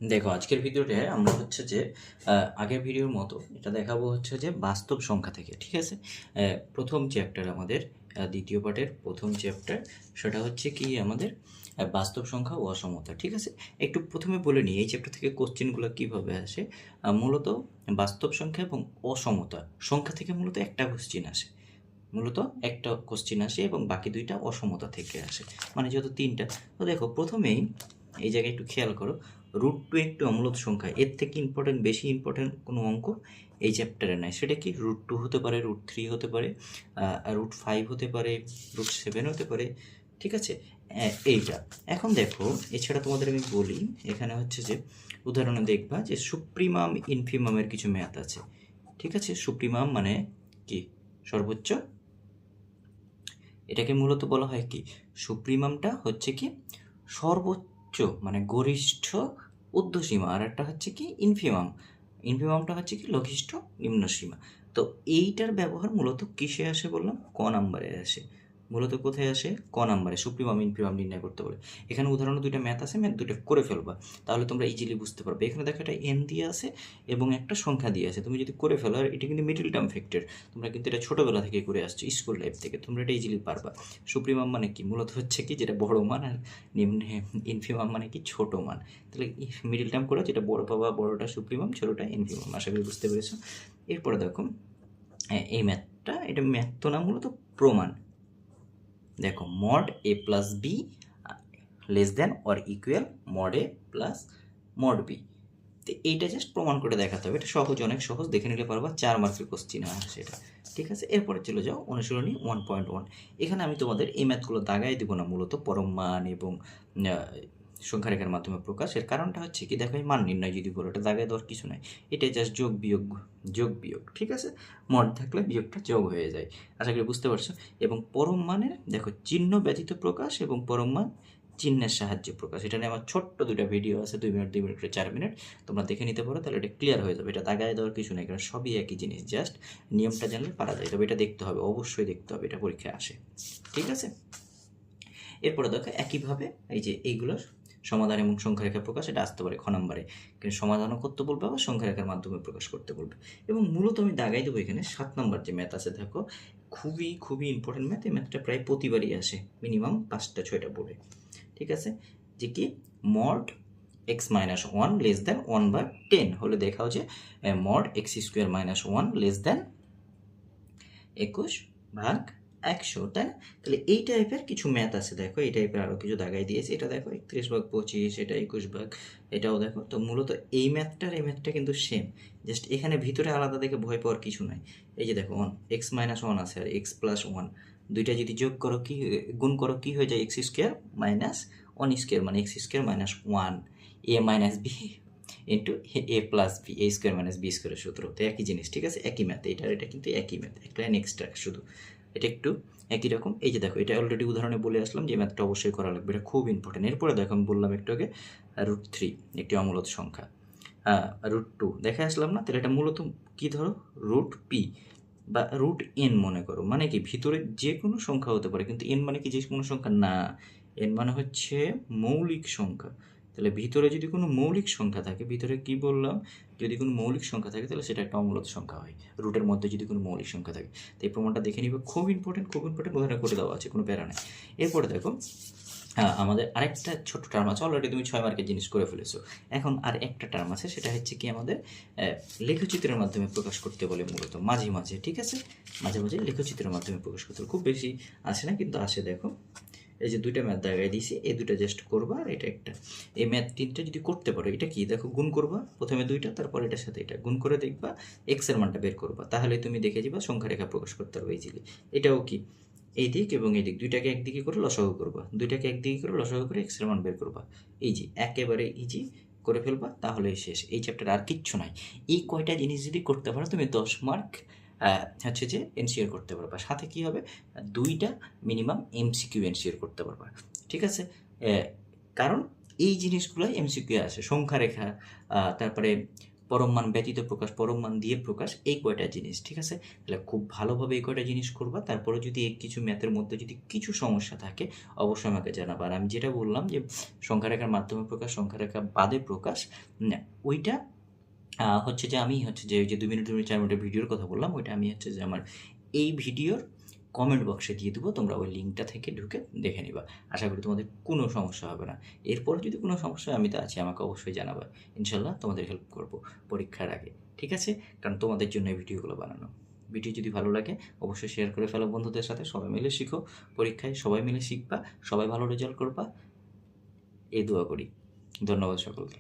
দেখো আজকের ভিডিওতে আমরা হচ্ছে যে আগের ভিডিওর মতো এটা দেখাবো হচ্ছে যে বাস্তব সংখ্যা থেকে, ঠিক আছে। প্রথম চ্যাপ্টার আমাদের দ্বিতীয় পার্টের প্রথম চ্যাপ্টার, সেটা হচ্ছে কি আমাদের বাস্তব সংখ্যা ও অসমতা, ঠিক আছে। একটু প্রথমে বলে নিই এই চ্যাপ্টার থেকে কোশ্চেনগুলো কীভাবে আসে। মূলত বাস্তব সংখ্যা এবং অসমতা সংখ্যা থেকে মূলত একটা কোশ্চেন আসে, মূলত একটা কোশ্চেন আসে এবং বাকি দুইটা অসমতা থেকে আসে, মানে যেহেতু তিনটা। তো দেখো প্রথমেই এই জায়গায় একটু খেয়াল করো, √2 একটি অমূলত সংখ্যা, এর থেকে বেশি ইম্পর্টেন্ট কোনো অঙ্ক এই চ্যাপ্টারে নাই। সেটা কি √2 হতে পারে, √3 হতে পারে, √5 হতে পারে, √7 হতে পারে, ঠিক আছে। এইটা এখন দেখো, এছাড়া তোমাদের আমি বলি, এখানে হচ্ছে যে উদাহরণে দেখবা যে সুপ্রিমাম ইনফিমামের কিছু ম্যাথ আছে, ঠিক আছে। সুপ্রিমাম মানে কি সর্বোচ্চ, এটাকে মূলত বলা হয় কি, সুপ্রিমামটা হচ্ছে কি সর্বোচ্চ মানে গরিষ্ঠ ঊর্ধ্বসীমা, আর একটা হচ্ছে কি ইনফিমাম, ইনফিমামটা হচ্ছে কি লঘিষ্ঠ নিম্নসীমা। তো এইটার ব্যবহার মূলত কিসে আসে বললাম, ক নাম্বারে আসে। মূলত কোথায় আসে, ক নাম্বারে সুপ্রিমাম ইনফিমাম নির্ণয় করতে বলে। এখানে উদাহরণে দুইটা ম্যাথ আছে, ম্যাথ দুটো করে ফেলবা, তাহলে তোমরা ইজিলি বুঝতে পারবে। এখানে দেখো একটা এন দিয়ে আছে এবং একটা সংখ্যা দিয়ে আছে, তুমি যদি করে ফেলো, আর এটা কিন্তু মিডল টার্ম ফ্যাক্টর, তোমরা কিন্তু এটা ছোটোবেলা থেকে করে আসছো, স্কুল লাইফ থেকে, তোমরা এটা ইজিলি পারবা। সুপ্রিমাম মানে কি, মূলত হচ্ছে কি যেটা বড় মান, আর নিম্নে ইনফিমাম মানে কি ছোট মান। তাহলে মিডল টার্ম করে যেটা বড় পাবা, বড়টা সুপ্রিমাম, ছোটোটা ইনফিমাম। আশা করি বুঝতে পেরেছো। এরপরে দেখো এই ম্যাথটা, এটা ম্যাথ তো না, মূলত প্রমাণ। দেখো mod a plus b less than or equal mod a plus mod b. তো এইটা জাস্ট প্রমাণ করে দেখাতে হবে, এটা সহজ, অনেক সহজ, দেখে নিলে পারবা, 4 মার্কের কোশ্চিন হয় সেটা, ঠিক আছে। এরপরে চলে যাও অনুশীলনী 1.1। এখানে আমি তোমাদের এই ম্যাথগুলো দাগাই দিব না, মূলত পরম মান এবং সংখ্যারেখার মাধ্যমে প্রকাশ। এর কারণটা হচ্ছে কি, দেখো এই মান নির্ণয় যদি বলো, এটা দাগায় দেওয়ার কিছু নাই, এটাই জাস্ট যোগ বিয়োগ, যোগ বিয়োগ, ঠিক আছে। মড থাকলে বিয়োগটা যোগ হয়ে যায়, আশা করি বুঝতে পারছো। এবং পরম মানের দেখো চিহ্ন ব্যতীত প্রকাশ এবং পরম মান চিহ্নের সাহায্যে প্রকাশ, এটা নিয়ে আমার ছোট্ট দুটো ভিডিও আছে, 2 মিনিট 2 মিনিট করে 4 মিনিট, তোমরা দেখে নিতে পারো, তাহলে এটা ক্লিয়ার হয়ে যাবে। এটা দাগায় দেওয়ার কিছু নেই, কারণ সবই একই জিনিস, জাস্ট নিয়মটা জানলে পারা যায়। তবে এটা দেখতে হবে, অবশ্যই দেখতে হবে, এটা পরীক্ষায় আসে, ঠিক আছে। এরপরে দেখো একইভাবে এই যে এইগুলোর সমাধান এবং সংখ্যারেখা প্রকাশ, এটা আসতে পারে খ নাম্বারে, কিন্তু সমাধানও করতে বলবে আবার সংখ্যারেখার মাধ্যমে প্রকাশ করতে বলবে। এবং মূলত আমি দাগাই দেবো এখানে 7 নম্বর যে ম্যাথ আছে, দেখো খুবই খুবই ইম্পর্টেন্ট ম্যাথ। এই ম্যাথটা প্রায় প্রতিবারই আসে, মিনিমাম 5টা 6টা বোর্ডে, ঠিক আছে। যে কি মড x-1 লেস দেন 1/10 হলে দেখাও যে মড x² - 1 লেস দেন 21/100, তাই না? তাহলে এই টাইপের কিছু ম্যাথ আছে, দেখো এই টাইপের আরও কিছু দাগাই দিয়েছে, এটা দেখো 31/25, এটা 21 এটাও দেখো। তো মূলত এই ম্যাথটার এই ম্যাথটা কিন্তু সেম, জাস্ট এখানে ভিতরে আলাদা দেখে ভয় পাওয়ার কিছু নাই। এই যে দেখো x-1 আছে আর x+1, দুইটা যদি যোগ করো কি, গুণ করো কি হয়ে যায়, x² - 1² মানে x² - 1 a minus b into a plus b, a² - b² সূত্র। তো একই জিনিস, ঠিক আছে, একই ম্যাথ, এটা কিন্তু একই ম্যাথ, এক লাইন এক্সট্রা শুধু, এটা একটু একই রকম। এই যে দেখো এটা অলরেডি উদাহরণে বলে আসলাম যে ম্যাথটা অবশ্যই করা লাগবে, এটা খুব ইম্পর্টেন্ট। এরপরে দেখো আমি বললাম একটু আগে √3 একটি অমূলত সংখ্যা, √2 দেখে আসলাম না, তাহলে এটা মূলত কি, ধরো √p বা √n মনে করো, মানে কি ভিতরে যে কোনো সংখ্যা হতে পারে, কিন্তু n মানে কি যে কোনো সংখ্যা না, n মানে হচ্ছে মৌলিক সংখ্যা। তাহলে ভিতরে যদি কোনো মৌলিক সংখ্যা থাকে, ভিতরে কি বললাম, যদি কোনো মৌলিক সংখ্যা থাকে তাহলে সেটা একটা অমূলত সংখ্যা হয়, রুটের মধ্যে যদি কোনো মৌলিক সংখ্যা থাকে। তো এই প্রমাণটা দেখে নিবে, খুব ইম্পর্টেন্ট, খুব ইম্পর্টেন্ট, ওখানে করে দেওয়া আছে, কোনো প্যারা নেই। এরপরে দেখো আমাদের আরেকটা ছোট টার্ম আছে, অলরেডি তুমি 6 মার্কের জিনিস করে ফেলেছো। এখন আর একটা টার্ম আছে, সেটা হচ্ছে কি আমাদের লেখচিত্রের মাধ্যমে প্রকাশ করতে বলে, মূলত মাঝে মাঝে, ঠিক আছে, মাঝে মাঝে লেখচিত্রের মাধ্যমে প্রকাশ করতে বলে। খুব বেশি আসে না, কিন্তু আসে। দেখো এই যে দুইটা ম্যাথ দেখাই দিয়েছি, এই দুটো জাস্ট করবা, আর এটা একটা, এই ম্যাথ তিনটা যদি করতে পারো, এটা কি দেখো গুণ করবা প্রথমে দুইটা, তারপর এটার সাথে এটা গুণ করে দেখবা, এক্সের মানটা বের করবা, তাহলে তুমি দেখে যাবা সংখ্যা রেখা প্রকাশ করতে পারবে ইজিলি। এটাও কি, এই দিক এবং এই দিক দুইটাকে একদিকে করে লসাগু করবা, দুইটাকে একদিকে করে লসাগু করে এক্সের মান বের করবা, ইজি, একেবারে ইজি করে ফেলবা, তাহলেই শেষ, এই চ্যাপ্টার আর কিচ্ছু নাই। এই কয়টা জিনিস যদি করতে পারো তুমি 10 মার্ক হচ্ছে যে এনসিওর করতে পারবা, সাথে কি হবে, দুইটা মিনিমাম এমসিকিউ এনসিওর করতে পারবা, ঠিক আছে। কারণ এই জিনিসগুলোই এমসিকিউ আছে, সংখ্যা রেখা, তারপরে পরম মান ব্যতীত প্রকাশ, পরম মান দিয়ে প্রকাশ, এই কয়টা জিনিস, ঠিক আছে? তাহলে খুব ভালোভাবে এই কয়টা জিনিস করবা। তারপরে যদি এই কিছু ম্যাথের মধ্যে যদি কিছু সমস্যা থাকে অবশ্যই আমাকে জানাবা। আর আমি যেটা বললাম যে সংখ্যা রেখার মাধ্যমে প্রকাশ, সংখ্যা রেখা বাদে প্রকাশ, ওইটা হচ্ছে যে আমি হচ্ছে যে ওই যে 2 মিনিট 2 মিনিট 4 মিনিটের ভিডিওর কথা বললাম, ওইটা আমি হচ্ছে যে আমার এই ভিডিওর কমেন্ট বক্সে দিয়ে দেবো, তোমরা ওই লিঙ্কটা থেকে ঢুকে দেখে নিবা। আশা করি তোমাদের কোনো সমস্যা হবে না। এরপর যদি কোনো সমস্যা হয় আমি তো আছি, আমাকে অবশ্যই জানাবা। ইনশাল্লাহ তোমাদের হেল্প করব পরীক্ষার আগে, ঠিক আছে? কারণ তোমাদের জন্য এই ভিডিওগুলো বানানো। ভিডিও যদি ভালো লাগে অবশ্যই শেয়ার করে ফেলো বন্ধুদের সাথে। সবাই মিলে শিখো, পরীক্ষায় সবাই মিলে শিখবা, সবাই ভালো রেজাল্ট করবা, এই দোয়া করি। ধন্যবাদ সকলকে।